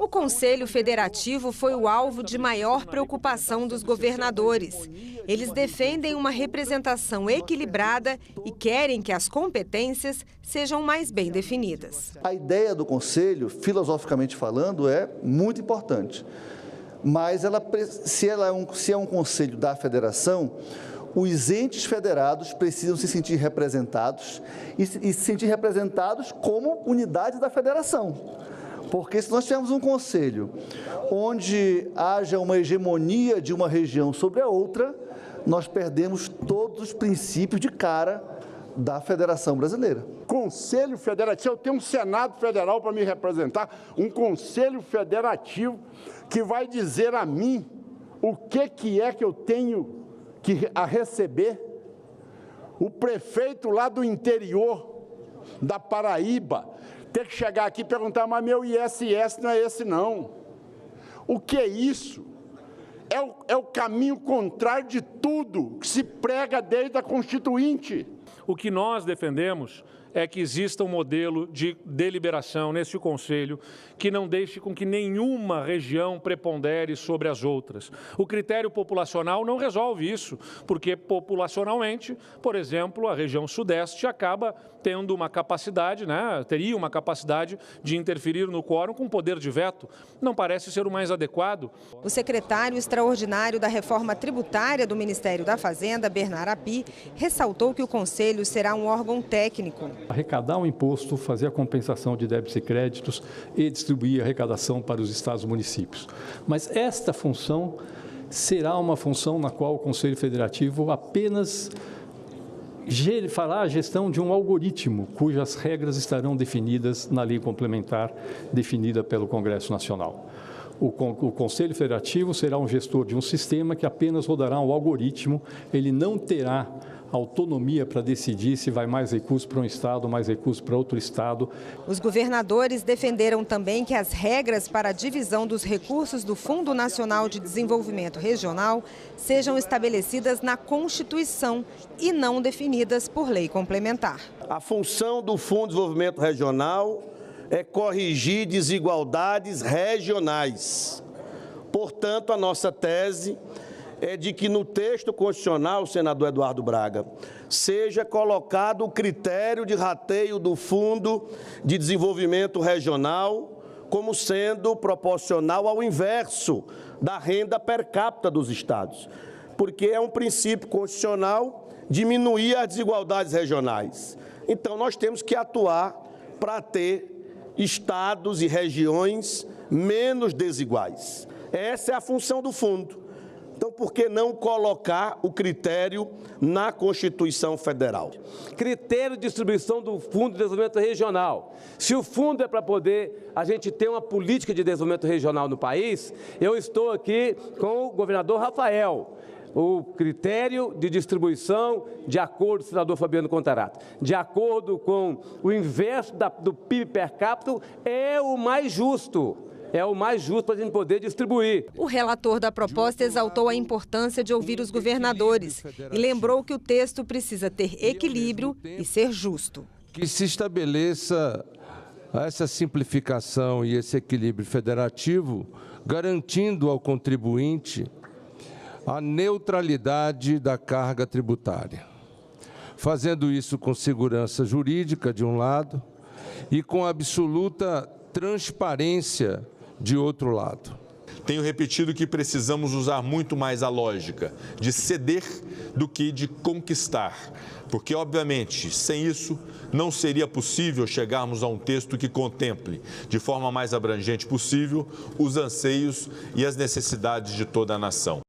O Conselho Federativo foi o alvo de maior preocupação dos governadores. Eles defendem uma representação equilibrada e querem que as competências sejam mais bem definidas. A ideia do Conselho, filosoficamente falando, é muito importante. Mas se é um Conselho da Federação, os entes federados precisam se sentir representados e se sentir representados como unidade da federação. Porque se nós tivermos um conselho onde haja uma hegemonia de uma região sobre a outra, nós perdemos todos os princípios de cara da Federação Brasileira. Conselho Federativo, eu tenho um Senado Federal para me representar, um Conselho Federativo que vai dizer a mim o que é que eu tenho a receber. O prefeito lá do interior da Paraíba ter que chegar aqui e perguntar, mas meu ISS não é esse não. O que é isso? É o caminho contrário de tudo que se prega desde a Constituinte. O que nós defendemos é que exista um modelo de deliberação nesse Conselho que não deixe com que nenhuma região prepondere sobre as outras. O critério populacional não resolve isso, porque populacionalmente, por exemplo, a região sudeste acaba tendo uma capacidade, teria uma capacidade de interferir no quórum com poder de veto. Não parece ser o mais adequado. O secretário extraordinário da reforma tributária do Ministério da Fazenda, Bernard Api, ressaltou que o Conselho será um órgão técnico. Arrecadar um imposto, fazer a compensação de débitos e créditos e distribuir a arrecadação para os estados e municípios. Mas esta função será uma função na qual o Conselho Federativo apenas fará a gestão de um algoritmo cujas regras estarão definidas na lei complementar definida pelo Congresso Nacional. O Conselho Federativo será um gestor de um sistema que apenas rodará um algoritmo, ele não terá autonomia para decidir se vai mais recursos para um estado, mais recursos para outro estado. Os governadores defenderam também que as regras para a divisão dos recursos do Fundo Nacional de Desenvolvimento Regional sejam estabelecidas na Constituição e não definidas por lei complementar. A função do Fundo de Desenvolvimento Regional é corrigir desigualdades regionais. Portanto, a nossa tese é de que no texto constitucional, senador Eduardo Braga, seja colocado o critério de rateio do Fundo de Desenvolvimento Regional como sendo proporcional ao inverso da renda per capita dos estados, porque é um princípio constitucional diminuir as desigualdades regionais. Então, nós temos que atuar para ter estados e regiões menos desiguais. Essa é a função do fundo. Então, por que não colocar o critério na Constituição Federal? Critério de distribuição do Fundo de Desenvolvimento Regional. Se o fundo é para poder a gente ter uma política de desenvolvimento regional no país, eu estou aqui com o governador Rafael. O critério de distribuição, de acordo com o senador Fabiano Contarato, de acordo com o inverso do PIB per capita, é o mais justo. É o mais justo para a gente poder distribuir. O relator da proposta exaltou a importância de ouvir os governadores e lembrou que o texto precisa ter equilíbrio e ser justo. Que se estabeleça essa simplificação e esse equilíbrio federativo, garantindo ao contribuinte a neutralidade da carga tributária, fazendo isso com segurança jurídica, de um lado, e com absoluta transparência, de outro lado. Tenho repetido que precisamos usar muito mais a lógica de ceder do que de conquistar, porque, obviamente, sem isso, não seria possível chegarmos a um texto que contemple, de forma mais abrangente possível, os anseios e as necessidades de toda a nação.